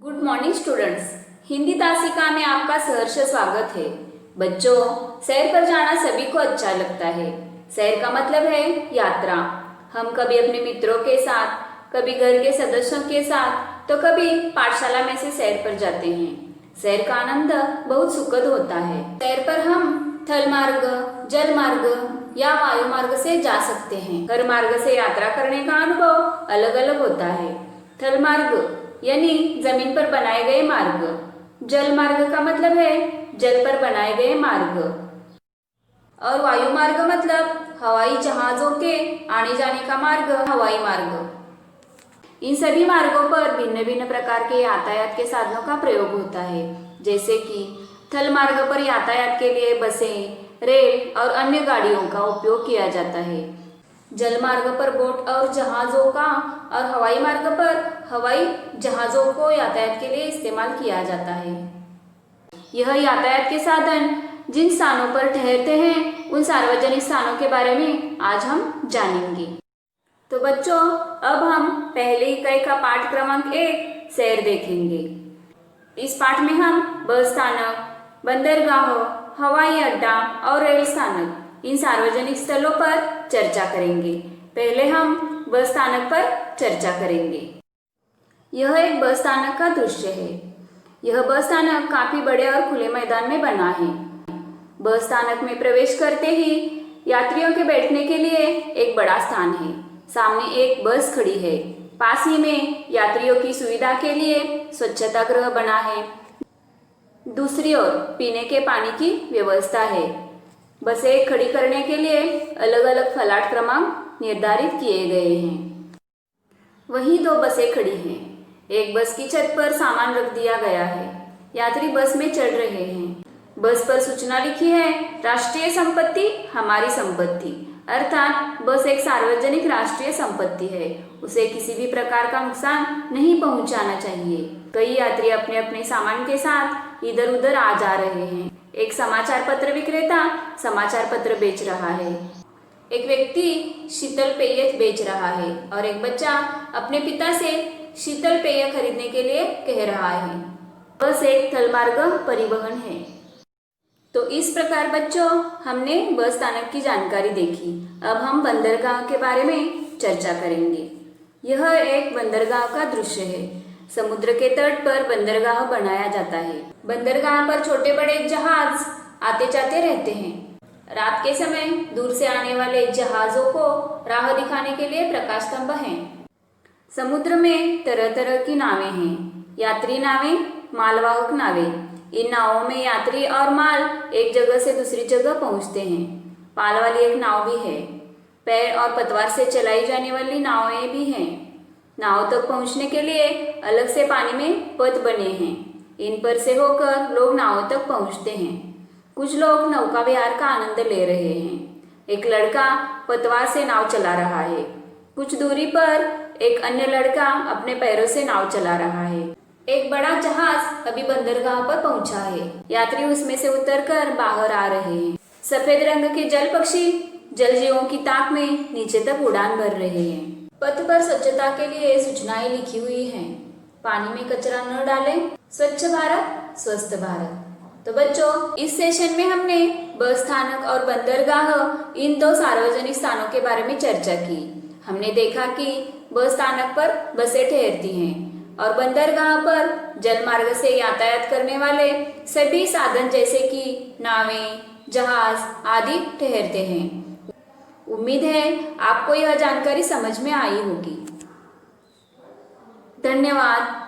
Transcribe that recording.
Good morning students. Hindi तासिका में आपका सहर्ष स्वागत है। बच्चों, सैर पर जाना सभी को अच्छा लगता है। सैर का मतलब है यात्रा। हम कभी अपने मित्रों के साथ, कभी घर के सदस्यों के साथ, तो कभी पाठशाला में से सैर पर जाते हैं। सैर का आनंद बहुत सुखद होता है। सैर पर हम थल मार्ग, जल मार्ग या वायु मार्ग से जा सकते हैं। हर मार्ग से यात्रा करने का अनुभव अलग अलग होता है। थल मार्ग यानी जमीन पर बनाए गए मार्ग। जल मार्ग का मतलब है जल पर बनाए गए मार्ग। और वायु मार्ग मतलब हवाई जहाजों के आने जाने का मार्ग, हवाई मार्ग। इन सभी मार्गों पर भिन्न भिन्न प्रकार के यातायात के साधनों का प्रयोग होता है। जैसे कि थल मार्ग पर यातायात के लिए बसें, रेल और अन्य गाड़ियों का उपयोग किया जाता है। जल मार्ग पर बोट और जहाजों का और हवाई मार्ग पर हवाई जहाजों को यातायात के लिए इस्तेमाल किया जाता है। यह यातायात के साधन जिन स्थानों पर ठहरते हैं उन सार्वजनिक स्थानों के बारे में आज हम जानेंगे। तो बच्चों, अब हम पहले इकाई का पाठ क्रमांक 1 सैर देखेंगे। इस पाठ में हम बस स्थानक, बंदरगाह, हवाई अड्डा और रेल स्थानक इन सार्वजनिक स्थलों पर चर्चा करेंगे। पहले हम बस स्थानक पर चर्चा करेंगे। यह एक बस स्थानक का दृश्य है। यह बस स्थानक काफी बड़े और खुले मैदान में बना है। बस स्थानक में प्रवेश करते ही यात्रियों के बैठने के लिए एक बड़ा स्थान है। सामने एक बस खड़ी है। पास ही में यात्रियों की सुविधा के लिए स्वच्छता गृह बना है। दूसरी ओर पीने के पानी की व्यवस्था है। बसें खड़ी करने के लिए अलग अलग फलाट क्रमांक निर्धारित किए गए हैं। वहीं 2 बसें खड़ी हैं। एक बस की छत पर सामान रख दिया गया है। यात्री बस में चढ़ रहे हैं। बस पर सूचना लिखी है, राष्ट्रीय संपत्ति हमारी संपत्ति। अर्थात बस एक सार्वजनिक राष्ट्रीय संपत्ति है। उसे किसी भी प्रकार का नुकसान नहीं पहुंचाना चाहिए। कई यात्री अपने अपने सामान के साथ इधर उधर आ जा रहे हैं। एक समाचार पत्र विक्रेता समाचार पत्र बेच रहा है। एक व्यक्ति शीतल पेय बेच रहा है और एक बच्चा अपने पिता से शीतल पेय खरीदने के लिए कह रहा है। बस एक थलमार्ग परिवहन है। तो इस प्रकार बच्चों, हमने बस स्थानक की जानकारी देखी। अब हम बंदरगाह के बारे में चर्चा करेंगे। यह एक बंदरगाह का दृश्य है। समुद्र के तट पर बंदरगाह बनाया जाता है। बंदरगाह पर छोटे बड़े जहाज आते जाते रहते हैं। रात के समय दूर से आने वाले जहाजों को राह दिखाने के लिए प्रकाश स्तंभ हैं। समुद्र में तरह तरह की नावें हैं। यात्री नावें, मालवाहक नावें। इन नावों में यात्री और माल एक जगह से दूसरी जगह पहुंचते हैं। पाल वाली एक नाव भी है। पैर और पतवार से चलाई जाने वाली नावें भी हैं। नाव तक पहुंचने के लिए अलग से पानी में पथ बने हैं। इन पर से होकर लोग नाव तक पहुंचते हैं। कुछ लोग नौका विहार का आनंद ले रहे हैं। एक लड़का पतवार से नाव चला रहा है। कुछ दूरी पर एक अन्य लड़का अपने पैरों से नाव चला रहा है। एक बड़ा जहाज अभी बंदरगाह पर पहुंचा है। यात्री उसमें से उतरकर बाहर आ रहे हैं। सफेद रंग के जल पक्षी जल जीवों की ताक में नीचे तक उड़ान भर रहे हैं। पथ पर स्वच्छता के लिए सूचनाएं लिखी हुई हैं। पानी में कचरा न डालें, स्वच्छ भारत स्वस्थ भारत। तो बच्चों, इस सेशन में हमने बस स्थानक और बंदरगाह इन 2 सार्वजनिक स्थानों के बारे में चर्चा की। हमने देखा कि बस स्थानक पर बसें ठहरती हैं और बंदरगाह पर जल मार्ग से यातायात करने वाले सभी साधन जैसे कि नावें, जहाज आदि ठहरते हैं। उम्मीद है आपको यह जानकारी समझ में आई होगी। धन्यवाद।